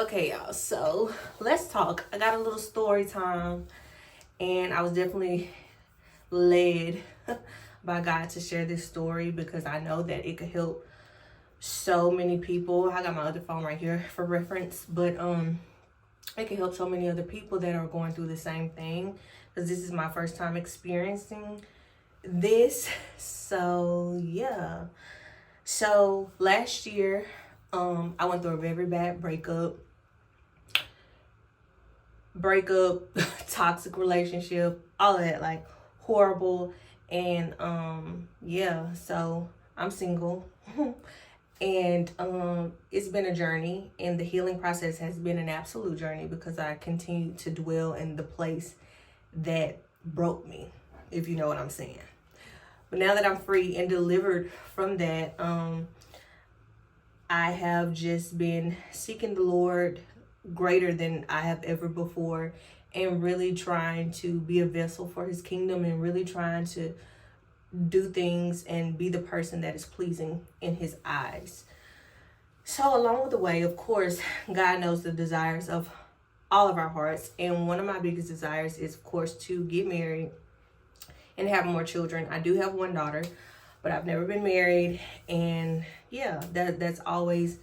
Okay, y'all, so let's talk. I got a little story time, and I was definitely led by God to share this story because I know that it could help so many people. I got my other phone right here for reference, but it can help so many other people that are going through the same thing, because this is my first time experiencing this. So yeah. So last year, I went through a very bad breakup, toxic relationship, all of that, like horrible. And yeah, so I'm single. And it's been a journey, and the healing process has been an absolute journey because I continue to dwell in the place that broke me, if you know what I'm saying. But now that I'm free and delivered from that, I have just been seeking the Lord greater than I have ever before, and really trying to be a vessel for his kingdom, and really trying to do things and be the person that is pleasing in his eyes. So along the way, of course, God knows the desires of all of our hearts, and one of my biggest desires is, of course, to get married and have more children. I do have one daughter, but I've never been married, and yeah, that's always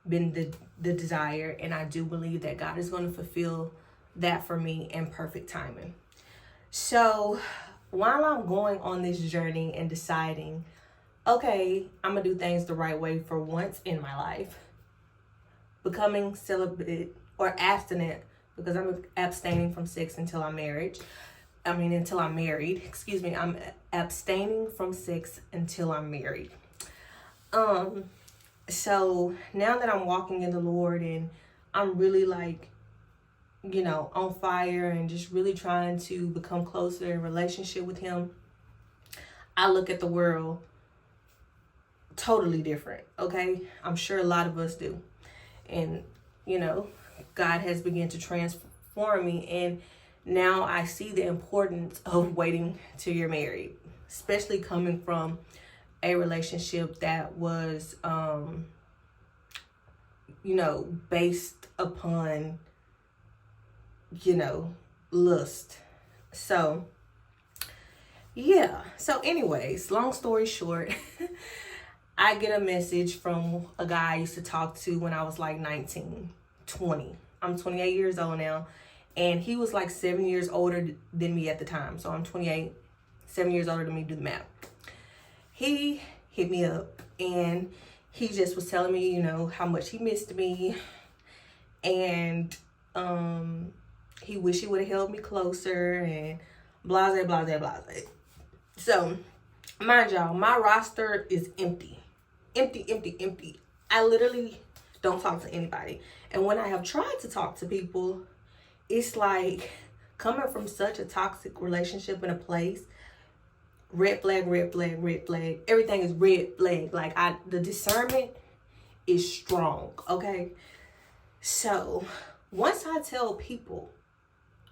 been the desire, and I do believe that God is going to fulfill that for me in perfect timing. So while I'm going on this journey and deciding, okay, I'm gonna do things the right way for once in my life, becoming celibate or abstinent, because I'm abstaining from sex until I'm married. Until I'm married. Excuse me. I'm abstaining from sex until I'm married. So now that I'm walking in the Lord, and I'm really like, on fire, and just really trying to become closer in relationship with him, I look at the world totally different. Okay. I'm sure a lot of us do. And, God has begun to transform me, and now I see the importance of waiting till you're married, especially coming from a relationship that was, based upon, lust. So, yeah. So anyways, long story short, I get a message from a guy I used to talk to when I was like 19, 20. I'm 28 years old now. And he was like 7 years older than me at the time. So I'm 28, 7 years older than me, do the math. He hit me up, and he just was telling me, how much he missed me. And he wished he would have held me closer, and blase, blase, blase. So, mind y'all, my roster is empty. Empty. I literally don't talk to anybody. And when I have tried to talk to people, it's like coming from such a toxic relationship in a place, red flag. Everything is red flag. Like the discernment is strong, okay? So once I tell people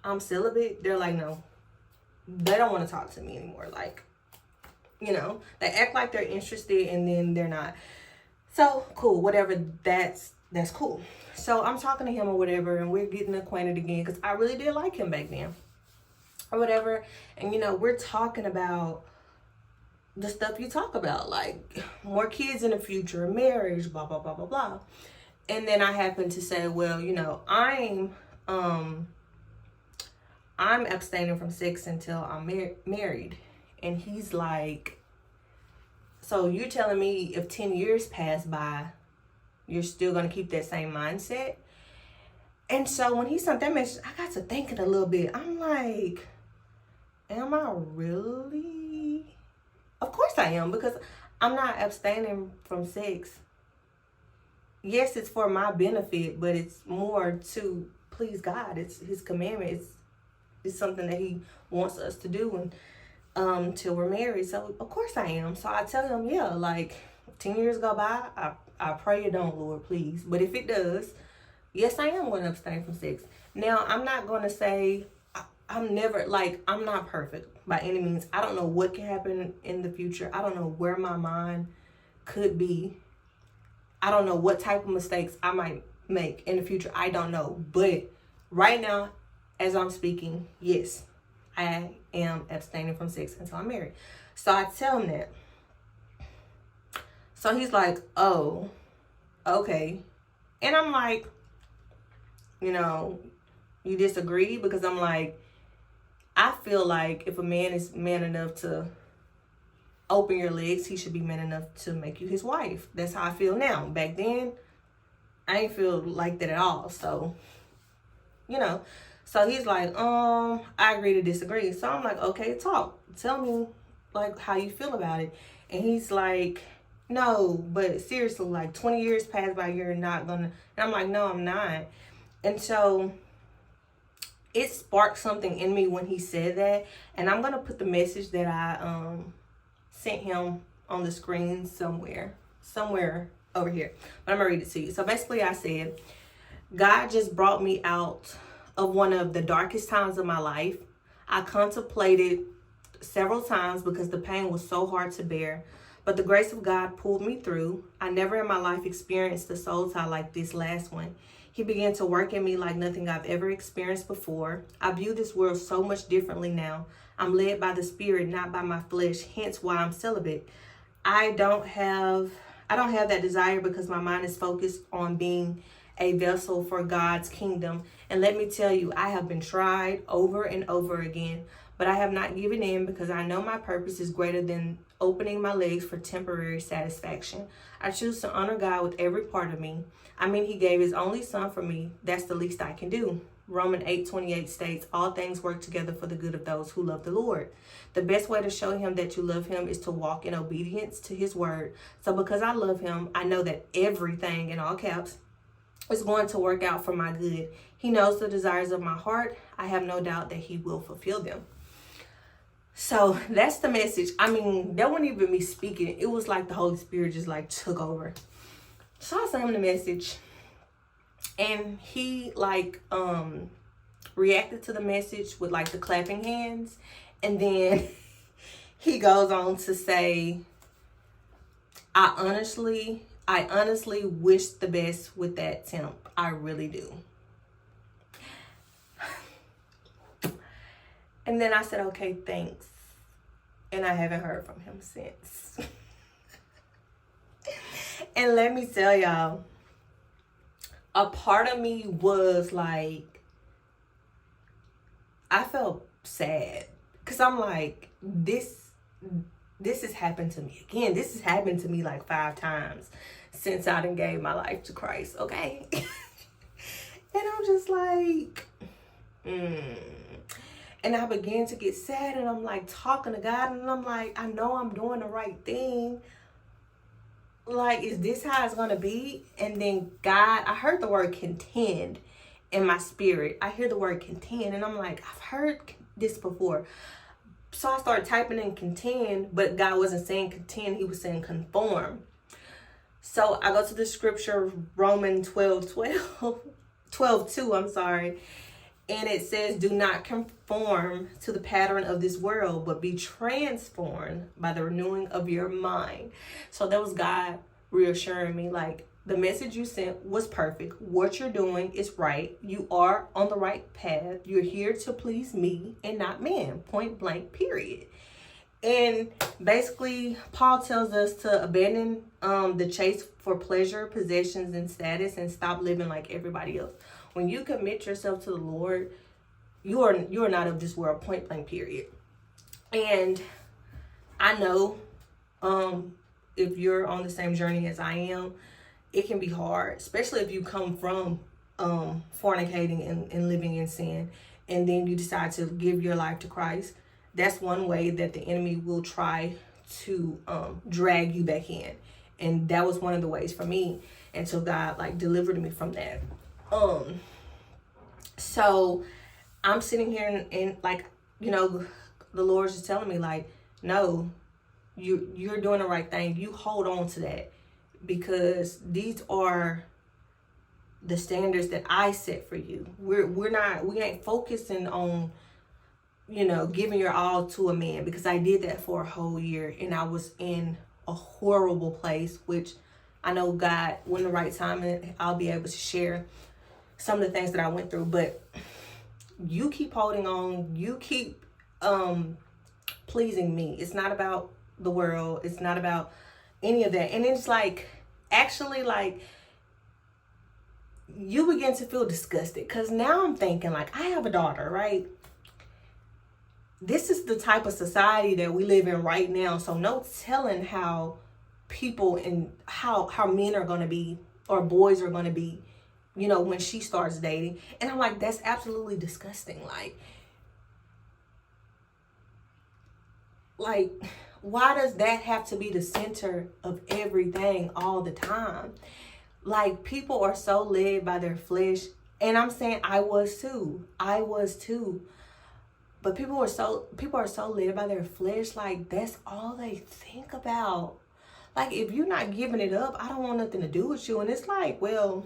I'm celibate, they're like, no, they don't want to talk to me anymore. Like, they act like they're interested, and then they're not. So cool, whatever, that's cool. So I'm talking to him or whatever, and we're getting acquainted again, because I really did like him back then or whatever. And we're talking about the stuff you talk about, like more kids in the future, marriage, blah blah blah blah blah. And then I happen to say, well, I'm abstaining from sex until I'm married. And he's like, so you're telling me if 10 years pass by, you're still going to keep that same mindset? And so when he sent that message, I got to thinking a little bit. I'm like, am I really? Of course I am, because I'm not abstaining from sex. Yes, it's for my benefit, but it's more to please God. It's his commandment. It's something that he wants us to do, and till we're married. So of course I am. So I tell him, yeah, like 10 years go by, I pray it don't, Lord, please. But if it does, yes, I am going to abstain from sex. Now, I'm not going to say I'm not perfect by any means. I don't know what can happen in the future. I don't know where my mind could be. I don't know what type of mistakes I might make in the future, I don't know. But right now, as I'm speaking, yes, I am abstaining from sex until I'm married. So I tell him that. So he's like, oh, okay. And I'm like, you disagree? Because I'm like, I feel like if a man is man enough to open your legs, he should be man enough to make you his wife. That's how I feel now. Back then, I ain't feel like that at all. So, So he's like, I agree to disagree. So I'm like, okay, talk. Tell me, like, how you feel about it. And he's like, no, but seriously, like 20 years passed by, you're not gonna. And I'm like, no, I'm not. And so it sparked something in me when he said that. And I'm gonna put the message that I sent him on the screen somewhere over here. But I'm gonna read it to you. So basically I said, God just brought me out of one of the darkest times of my life. I contemplated several times because the pain was so hard to bear. But the grace of God pulled me through. I never in my life experienced a soul tie like this last one. He began to work in me like nothing I've ever experienced before. I view this world so much differently now. I'm led by the Spirit, not by my flesh, hence why I'm celibate. I don't have that desire because my mind is focused on being a vessel for God's kingdom. And let me tell you, I have been tried over and over again, but I have not given in because I know my purpose is greater than opening my legs for temporary satisfaction. I choose to honor God with every part of me. I mean, he gave his only son for me. That's the least I can do. Romans 8:28 states, all things work together for the good of those who love the Lord. The best way to show him that you love him is to walk in obedience to his word. So because I love him, I know that everything, in all caps, is going to work out for my good. He knows the desires of my heart. I have no doubt that he will fulfill them. So that's the message. I mean, that wasn't even me speaking. It was like the Holy Spirit just like took over. So I sent him the message. And he like reacted to the message with like the clapping hands. And then he goes on to say, I honestly wish the best with that temp. I really do. And then I said, okay, thanks. And I haven't heard from him since. And let me tell y'all, a part of me was like, I felt sad. Because I'm like, this has happened to me again. This has happened to me like 5 times since I done gave my life to Christ, okay? And I'm just like, And I began to get sad, and I'm like talking to God, and I'm like, I know I'm doing the right thing. Like, is this how it's gonna be? And then God, I heard the word contend in my spirit. I hear the word contend, and I'm like, I've heard this before. So I started typing in contend, but God wasn't saying contend, he was saying conform. So I go to the scripture, Romans 12:2, I'm sorry. And it says, do not conform to the pattern of this world, but be transformed by the renewing of your mind. So that was God reassuring me, like, the message you sent was perfect. What you're doing is right. You are on the right path. You're here to please me and not man. Point blank, period. And basically, Paul tells us to abandon the chase for pleasure, possessions, and status, and stop living like everybody else. When you commit yourself to the Lord, you are not of this world, point blank, period. And I know if you're on the same journey as I am, it can be hard, especially if you come from fornicating and living in sin, and then you decide to give your life to Christ. That's one way that the enemy will try to drag you back in. And that was one of the ways for me until God like delivered me from that. So I'm sitting here and like, the Lord's just telling me like, no, you're doing the right thing. You hold on to that, because these are the standards that I set for you. We ain't focusing on, giving your all to a man, because I did that for a whole year and I was in a horrible place, which I know God, when the right time, I'll be able to share some of the things that I went through. But you keep holding on. You keep pleasing me. It's not about the world. It's not about any of that. And it's like, actually, like, you begin to feel disgusted. Because now I'm thinking, like, I have a daughter, right? This is the type of society that we live in right now. So no telling how people and how men are going to be, or boys are going to be, you know, when she starts dating. And I'm like, that's absolutely disgusting. Like, why does that have to be the center of everything all the time? Like, people are so led by their flesh. And I'm saying I was too. But people are so led by their flesh. Like, that's all they think about. Like, if you're not giving it up, I don't want nothing to do with you. And it's like, well,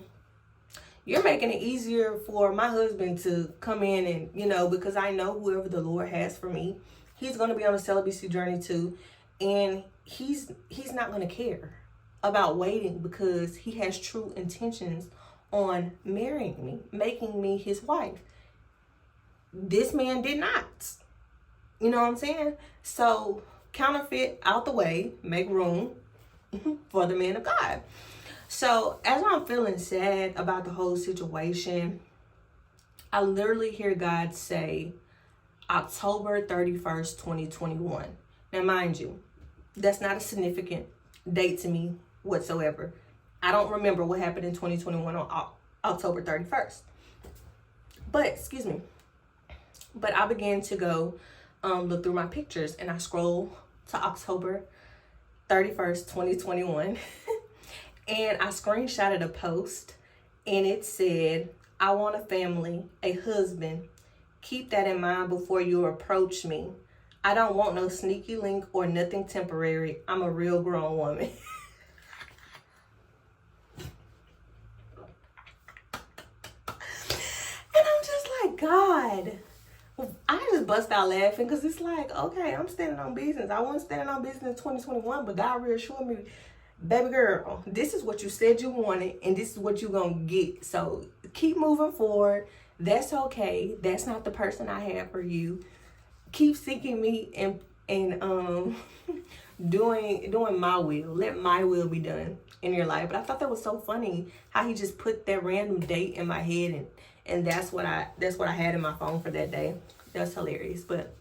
you're making it easier for my husband to come in and, you know, because I know whoever the Lord has for me, he's going to be on a celibacy journey too. And he's not going to care about waiting, because he has true intentions on marrying me, making me his wife. This man did not. You know what I'm saying? So counterfeit out the way, make room for the man of God. So as I'm feeling sad about the whole situation, I literally hear God say October 31st, 2021. Now, mind you, that's not a significant date to me whatsoever. I don't remember what happened in 2021 on October 31st. But I began to go look through my pictures, and I scroll to October 31st, 2021. And I screenshotted a post, and it said, I want a family, a husband. Keep that in mind before you approach me. I don't want no sneaky link or nothing temporary. I'm a real grown woman. And I'm just like, God. I just bust out laughing, because it's like, okay, I'm standing on business. I wasn't standing on business in 2021, but God reassured me, baby girl, this is what you said you wanted, and this is what you're going to get. So keep moving forward. That's okay. That's not the person I have for you. Keep seeking me and doing my will. Let my will be done in your life. But I thought that was so funny how he just put that random date in my head, and that's what I had in my phone for that day. That's hilarious. But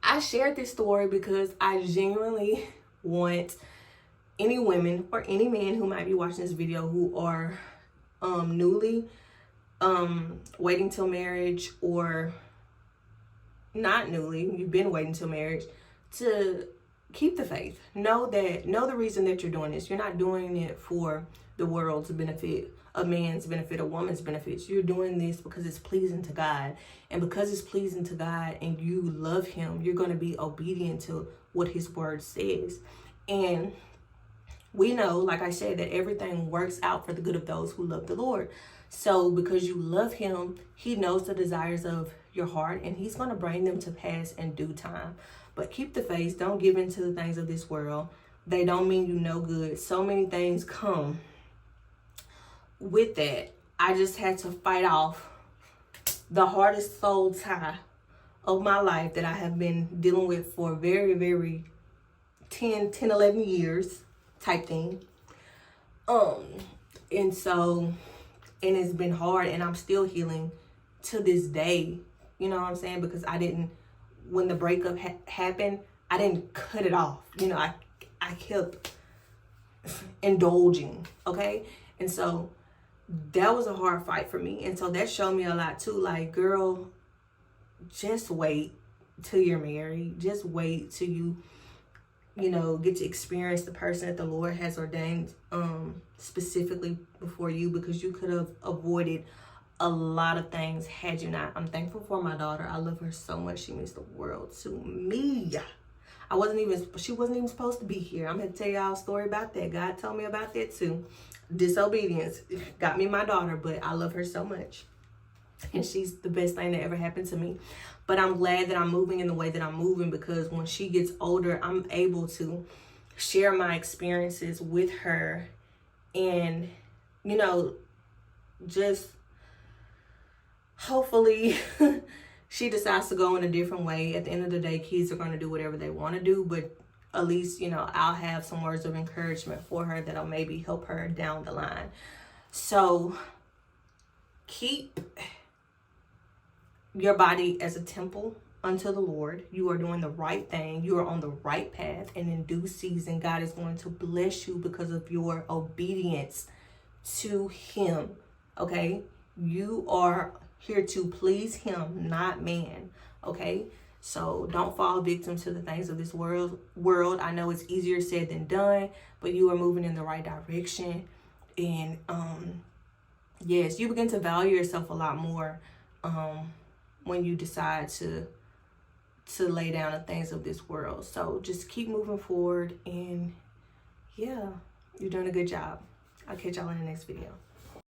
I shared this story because I genuinely want any women or any man who might be watching this video who are newly waiting till marriage, or not newly, you've been waiting till marriage, to keep the faith. Know the reason that you're doing this. You're not doing it for the world's benefit, a man's benefit, a woman's benefits. You're doing this because it's pleasing to God. And because it's pleasing to God and you love him, you're going to be obedient to what his word says. And we know, like I said, that everything works out for the good of those who love the Lord. So because you love him, he knows the desires of your heart, and he's going to bring them to pass in due time. But keep the faith. Don't give in to the things of this world. They don't mean you no good. So many things come with that. I just had to fight off the hardest soul tie of my life that I have been dealing with for very, very 11 years type thing. And it's been hard, and I'm still healing to this day. You know what I'm saying? Because when the breakup happened, I didn't cut it off. You know, I kept indulging, okay? And so that was a hard fight for me. And so that showed me a lot too. Like, girl, just wait till you're married. Just wait till you get to experience the person that the Lord has ordained specifically before you, because you could have avoided a lot of things had you not. I'm thankful for my daughter. I love her so much. She means the world to me. She wasn't even supposed to be here. I'm going to tell y'all a story about that. God told me about that too. Disobedience got me my daughter, but I love her so much. And she's the best thing that ever happened to me. But I'm glad that I'm moving in the way that I'm moving, because when she gets older, I'm able to share my experiences with her, and you know, just hopefully she decides to go in a different way. At the end of the day, kids are going to do whatever they want to do, but at least, you know, I'll have some words of encouragement for her that'll maybe help her down the line. So keep your body as a temple unto the Lord. You are doing the right thing. You are on the right path, and in due season, God is going to bless you because of your obedience to Him. Okay? You are here to please Him, not man. Okay? So don't fall victim to the things of this world. I know it's easier said than done, but you are moving in the right direction. And yes, you begin to value yourself a lot more when you decide to lay down the things of this world. So just keep moving forward, and yeah, you're doing a good job. I'll catch y'all in the next video.